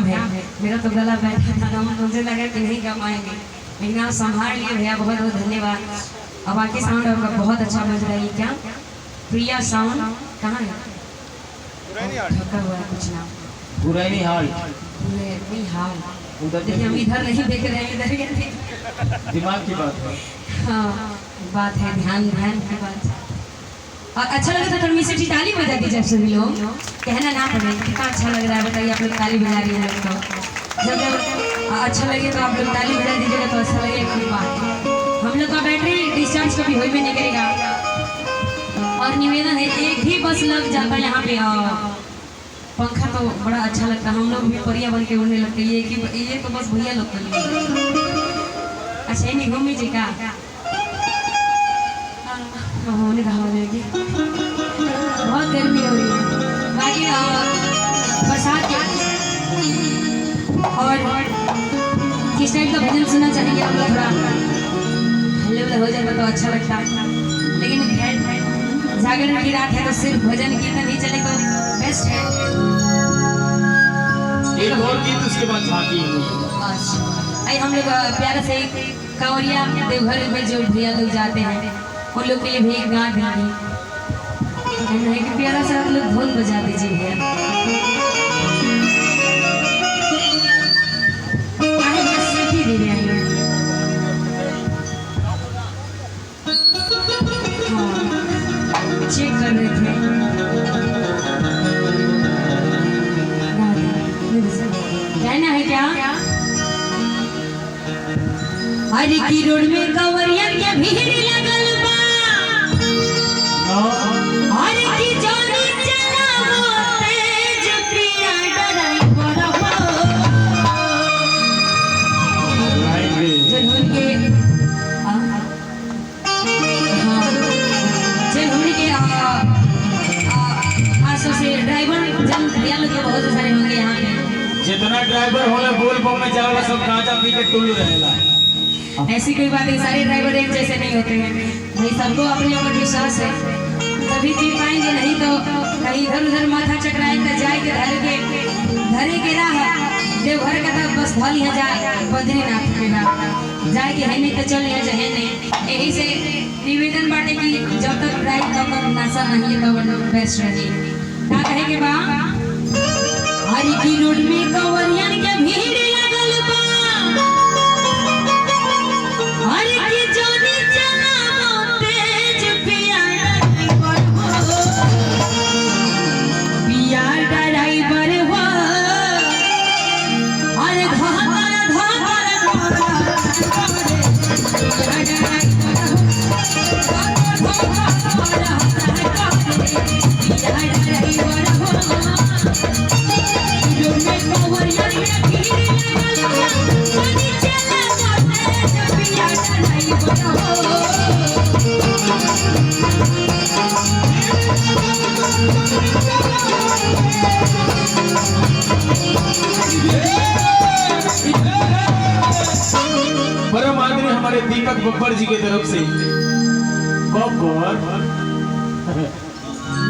है। मेरा तो गला बैठा था, मुझे लगा कि नहीं गा पाएंगे, लेकिन आप संभाल लिए भैया, बहुत बहुत धन्यवाद। अब बाकी साउंड आपका बहुत अच्छा बज रहा है। क्या प्रिया साउंड कहाँ है? ठका हुआ है कुछ नाम, पुरानी हाल हाल। देखिए हम इधर नहीं देख रहे हैं, इधर दिमाग की बात है। हाँ बात है, ध्यान ध्यान की बात है। और अच्छा लगे तो थोड़ी सी ताली बजा दीजिए आप सभी लोग, कहना ना पड़े कितना अच्छा लग रहा है। बताइए आप लोग ताली बजा रही हैं तो जब जब अच्छा लगे तो आप लोग ताली बजा दीजिएगा तो अच्छा लगेगा। कोई बात हम लोग का बैटरी डिस्चार्ज कभी हो भी नहीं करेगा। और निवेदन है एक ही बस लग जाता है यहाँ पे, पंखा तो बड़ा अच्छा लगता है, हम लोग भी परिया बन के उड़ने लगते हैं। ये तो बस भैया लोग कर। अच्छा नहीं घूमी जी का होने जाएगी, बहुत गर्मी हो रही है। बाकी बरसात के और किस टाइप का भजन सुनना चाहेंगे आप लोग? थोड़ा हल्ले हो जाएगा तो अच्छा लगता है, लेकिन जागरण की रात है तो सिर्फ भजन कीर्तन नहीं चले तो बेस्ट है। एक और गीत उसके बाद बाकी आई हम लोग प्यारा से कांवरिया देवघर में जो भैया लोग जाते हैं उन लोग के लिए भी एक गाना देंगे। प्यारा सा आप लोग धुन बजा दीजिए भैया। चेक कर रहे थे कहना है क्या? अरे की रोड में कंवरिया के भीड़ लगल बा, अरे की जानी चलावो तेज पिया ड्राइवर हो। जनहुन के आसो से ड्राइवर जन भैया लोग बहुत सारे होंगे यहाँ पे। जितना ड्राइवर होले बोल बम में जावला सब गांजा पी के टुल्लू रहेला। ऐसी कोई बात नहीं, सारे ड्राइवर एक जैसे नहीं होते हैं भाई, सबको अपने ऊपर विश्वास है तभी पी पाएंगे, नहीं तो कहीं इधर उधर माथा चकराएंगे। जाए के धरे के राह देवघर का तब बस भल यहाँ जाए बद्रीनाथ के राह जाए के है नहीं तो चल यहाँ जहे नहीं। यही से निवेदन बाटे की जब तक ड्राइव तब तक नशा नहीं तब बेस्ट रही। क्या कहे के बा? हरी की रोड में कंवरियन के भीड़ लगल बा, हरी की जानी चलावो तेज पिया ड्राइवर हो, पिया ड्राइवर हो। अरे परम आदरणीय हमारे दीपक बब्बर जी की तरफ से बब्बर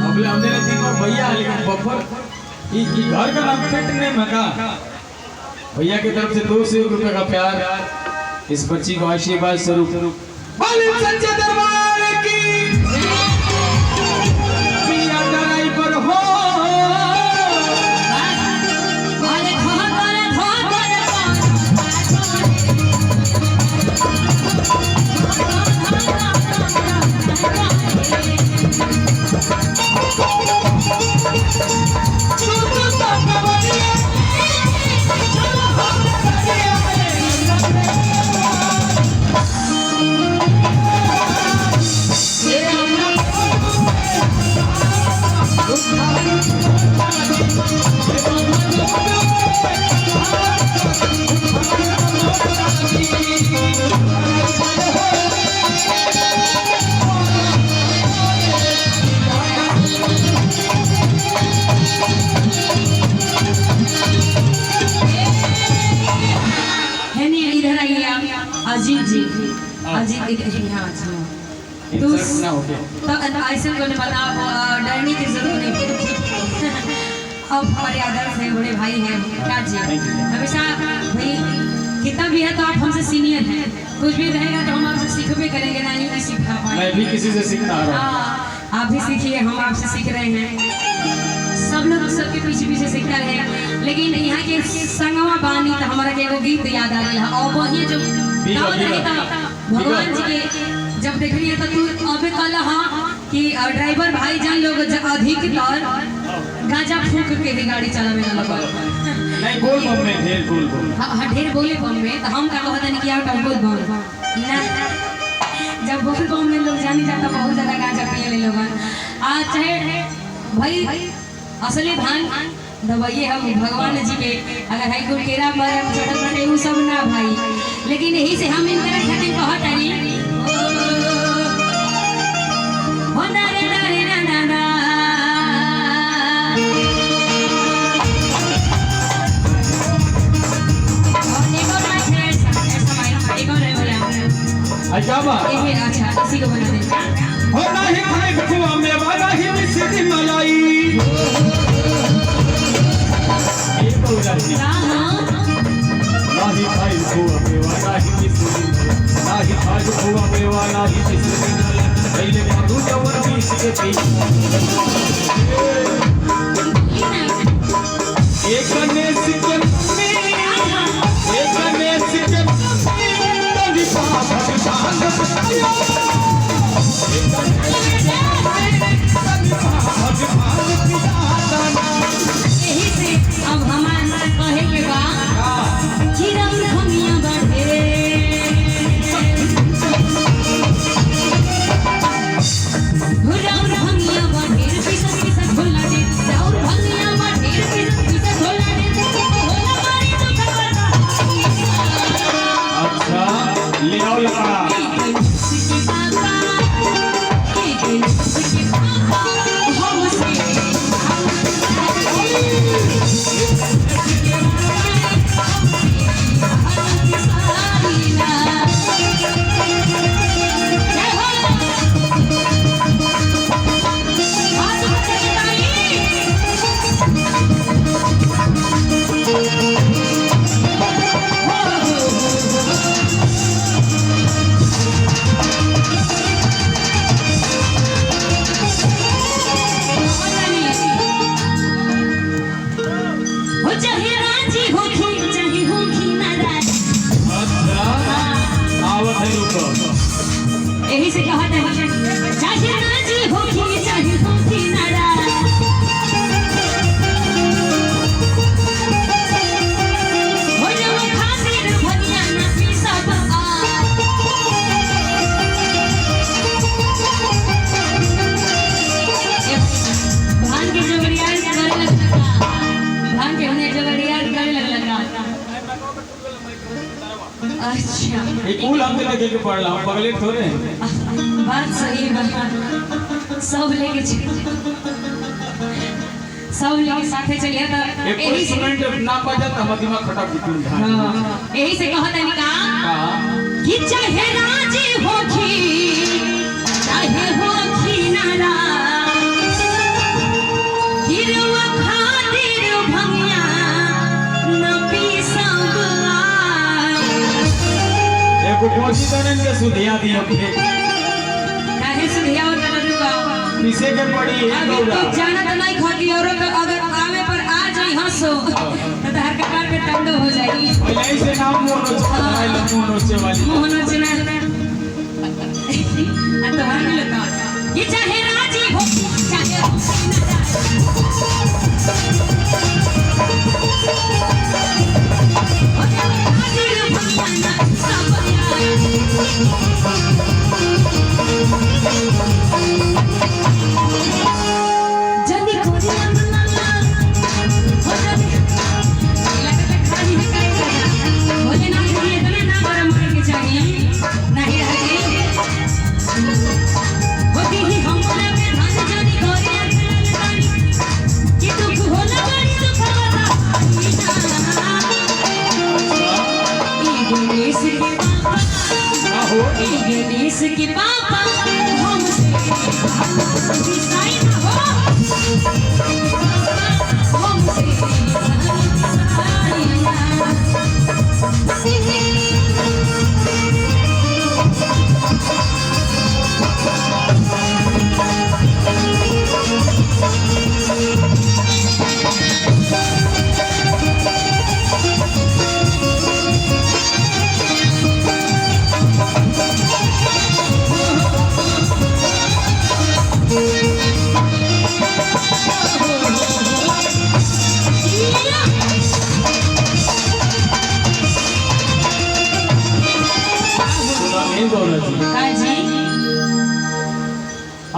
अगले हमने दीपक भैया, लेकिन बब्बर घर का नाम फिट नहीं मका भैया की तरफ से 200 रुपए का प्यार इस बच्ची को आशीर्वाद स्वरूप सच्चे दरबार की पिया ड्राइवर हो। अजीत जी, अजीत यहाँ तो ऐसे को बताओ, डरने की जरूरत नहीं। अब हमारे आदर्श है, बड़े भाई हैं विकास जी। हमेशा भाई कितना भी है तो आप हमसे सीनियर हैं, कुछ भी रहेगा तो हम आपसे सीखबे करेंगे, ना ही सीखा पाए। मैं भी किसी से सीखना आ रहा हूँ। आप भी सीखिए, हम आपसे सीख रहे हैं। सब लोग सबके पीछे पीछे सीखता रहे, लेकिन यहाँ के संगवा बानी तो हमारा के एगो गीत याद आ रहा है। और वही जब गावत रही तो भगवान जी के जब देख रही है तो तू अबे कल हाँ कि ड्राइवर भाई जान लोग अधिकतर गांजा फूक के ही गाड़ी चलावे लगा। नहीं बोल बम में ढेर बोल बम। हाँ ढेर बोले बम में तो हम का कहता नहीं कि यार बोल बम ना, जब बोल बम में लोग जाने जाता बहुत ज्यादा गांजा पिए ले लोग। आज चाहे भाई असली भान दवाइए हम भगवान जी के अगर है गुड़ केरा मरम चढ़ल बने वो सब ना भाई, लेकिन यही से हम इनका खातिर कहत हनी हो ना रे ना रे ना ना ना क्या बात? ये अच्छा इसी को बना देना। हो नहीं खाए बकुआ में वाला ही मिश्री मलाई। ये तो जाती। नहीं खाए बकुआ में वाला ही मिश्री, नहीं खाए बकुआ में वाला ही मिश्री मलाई। पहले मधु जवर भी सीखे एक ने सीखे एक ने सीखे यही से अब हमारा कहे के बाद चिरम भंगिया बढ़े भुराउर भंगिया बढ़े पिसत पिसत भुला दे राउर भंगिया बढ़े पिसत पिसत भुला दे भोला मारी तो खबर। अच्छा ले आओ लकड़ा। यही से कहा था चाहे राजी होगी चाहे होगी नाराज, हो जाओ खातिर भनिया ना पीसा बा भान के जोगड़िया करे लगता, भान के होने जोगड़िया करे लगता। अच्छा एक कूल हमसे लेके के पढ़ ला, हम पगले थोड़े हैं। बात सही बात, सब लेके साथे चलिए तो एक कोई स्टूडेंट ना पा जाता हम दिमाग खटा बिल्कुल। हां यही से कहत है कि चाहे राजी होखी चाहे होखी नाराज, गिरवा खातिर भंगिया न पीसब एको कोची तने के सुधिया दिया के काहे सुधिया और रुका पीछे के पड़ी है गौरा जाना तो नहीं खाती और अगर आवे पर आ जाई हंसो तो तहर कपार पे तंडो हो जाएगी। पहले से नाम मोनो चढ़ाई लो मोनो से वाली मोहन चना तो हर लगा ये चाहे राजी हो चाहे जल्दी हो भोले ना ये तो ना गरम करके चाहिए नहीं रहे होती ही हमरा में भान जदी गोरी कि तू होला बड़ी तो खबरा गणेश के पापा हमसे साइन हो हम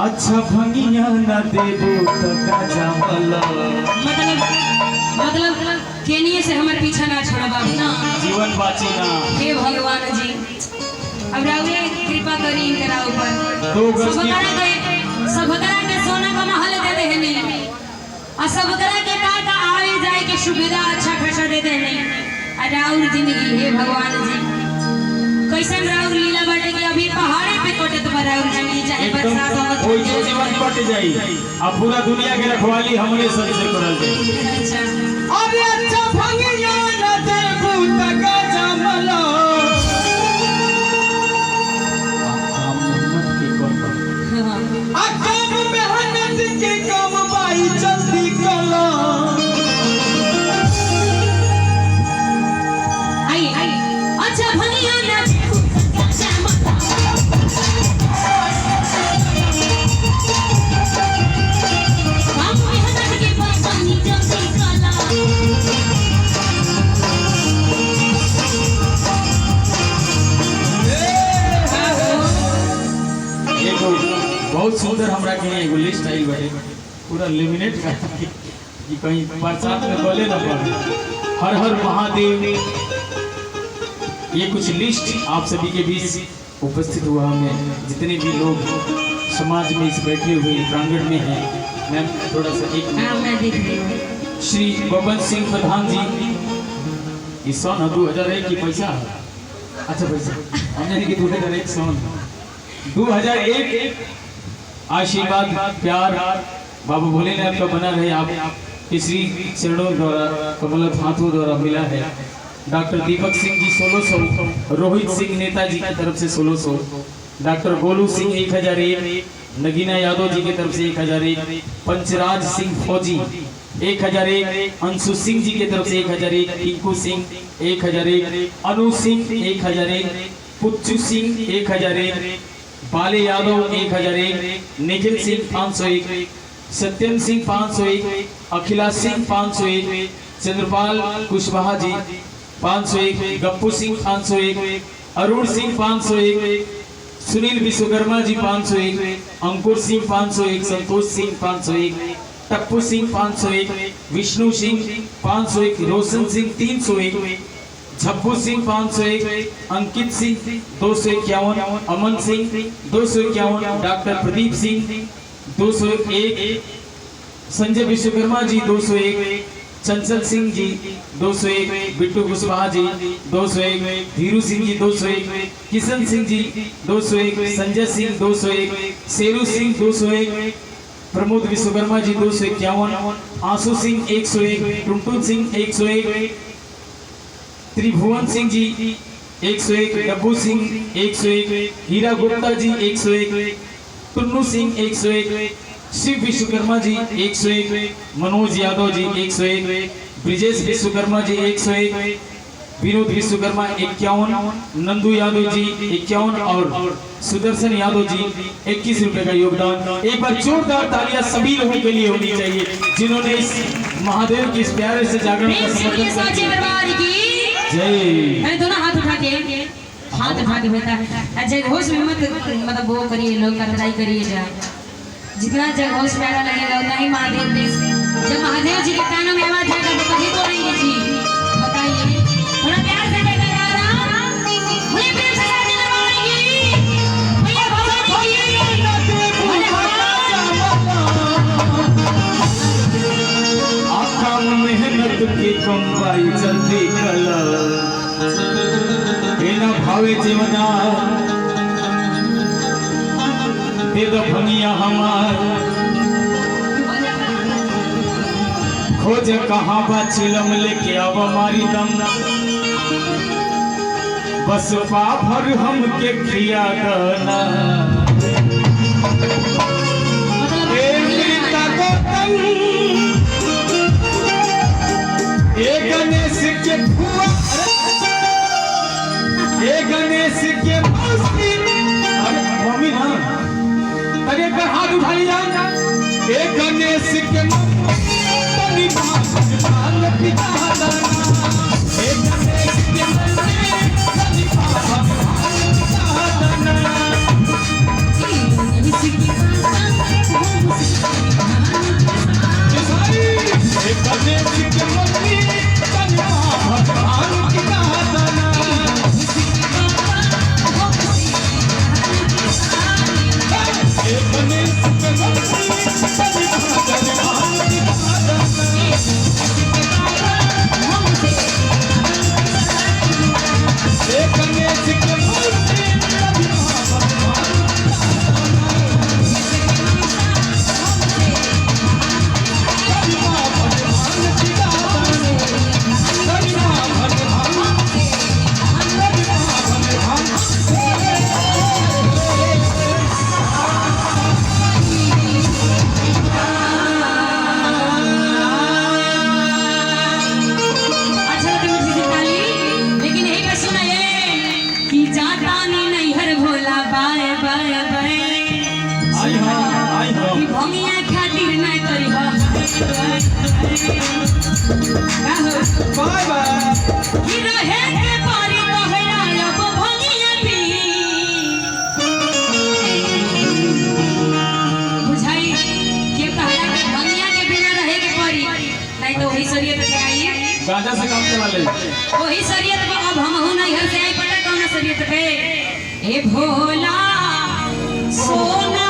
अच्छा भंगिया न देबो तो गाजा वाला मतलब केनिए से हमारे पीछा ना छोड़ा बाबू ना जीवन बाची ना। हे भगवान जी अब राउरे कृपा करी इनकरा ऊपर दो गज की सबकरा के सोना का महल दे दे नहीं और सबकरा के का आवे जाए के सुविधा अच्छा खासा दे दे नहीं और राउर जिंदगी हे भगवान जी कैसे राउर लीला बाटे कि अभी पहाड़ी पे कोटे तो राउर जिंदगी चाहे बरसात हो कोई तो जीवन कट जाई अब पूरा दुनिया के रखवाली हमरे सर से करल जाई। अच्छा अरे अच्छा भंगिया न देबू त गाजा वाला काम मेहनत के कम आ काम मेहनत के कम भाई जल्दी कला आई अच्छा भंगिया ना बहुत सुंदर हमरा के एगो लिस्ट आई बाटे पूरा लेमिनेट का कि कहीं बरसात में बोले ना पड़े। हर हर महादेव ये कुछ लिस्ट आप सभी के बीच उपस्थित हुआ में जितने भी लोग समाज में इस बैठे हुए प्रांगण में हैं। मैम थोड़ा सा एक मैं देख रही हूँ श्री बबन सिंह प्रधान जी इस सन 2001 की पैसा अच्छा पैसा हमने की 2001 सन 2001 आशीर्वाद प्यार बाबू भोलेनाथ का बना रहे आप श्री चरणों द्वारा कमलत हाथों द्वारा मिला है। डॉक्टर दीपक सिंह जी 1600, रोहित सिंह नेताजी की तरफ से 1600, डॉक्टर गोलू सिंह 1001, नगीना यादव जी की तरफ से 1001, पंचराज सिंह फौजी 1001, अंशु सिंह जी की तरफ से 1001, टिंकू सिंह 1001, अनु सिंह 1001, पुच्चू सिंह 1001, बाले यादव 1001, निखिल सिंह 501, सत्यम सिंह 501, अखिला सिंह 501, चंद्रपाल कुशवाहा जी 501, गप्पू सिंह 501, अरुण सिंह 501, सुनील विश्वकर्मा जी 501, अंकुर सिंह 501, संतोष सिंह 501, टप्पू सिंह 501, विष्णु सिंह 501, रोशन सिंह 301, झप्पू सिंह 501, अंकित सिंह 251, अमन सिंह 251, डॉक्टर प्रदीप सिंह 201, संजय विश्वकर्मा जी 201, चंचल सिंह जी 201, बिट्टू कुशवाहा जी 201, धीरू सिंह जी 201, किशन सिंह जी 201, संजय सिंह 201, शेरू सिंह 201, प्रमोद विश्वकर्मा जी 251, आंसू सिंह 101, टुनटुन सिंह 101, त्रिभुवन सिंह जी 101, डब्बू सिंह 101, हीरा गुप्ता जी 101, टुन्नू सिंह 101, शिव विश्वकर्मा जी 101, मनोज यादव जी 101, ब्रिजेश विश्वकर्मा जी 101, विनोद विश्वकर्मा 51, नंदू यादव जी 51 और सुदर्शन यादव जी 21 रुपए का योगदान। एक बार जोरदार तालियां सभी लोगों के लिए होनी चाहिए जिन्होंने इस महादेव की इस प्यारे से जागरण का समर्थन किया। जय। अरे दोनों हाथ उठा के बेटा जय घोष में मत मतलब वो करिए लोग कतराई करिए जा जितना जय घोष प्यारा लगेगा उतना ही महादेव ने जब महादेव जी के कानों में आवाज आएगा तो कभी बोलेंगे जी बताइए थोड़ा प्यार से कहना मुझे प्रेम से साथ निभाएंगी भैया भगवान आका मेहनत की कमाई जल्दी कला बिना भावे जीवना दे दो भंगिया हमार खोज कहाँ बा चिलम लेके अब हमारी दम बस पाभर हम के खिया करना गणेश के फुआ गणेश के मौसी अरे मम्मी ना अरे कर हाथ उठा लिया गणेश के मौसी भांग पिता गणेश के मौसी गाजा से काम चला ले। वही शरीयत बा, अब हम हो नहीं घर से आई पता कौन शरीयत पे। ए भोला सोना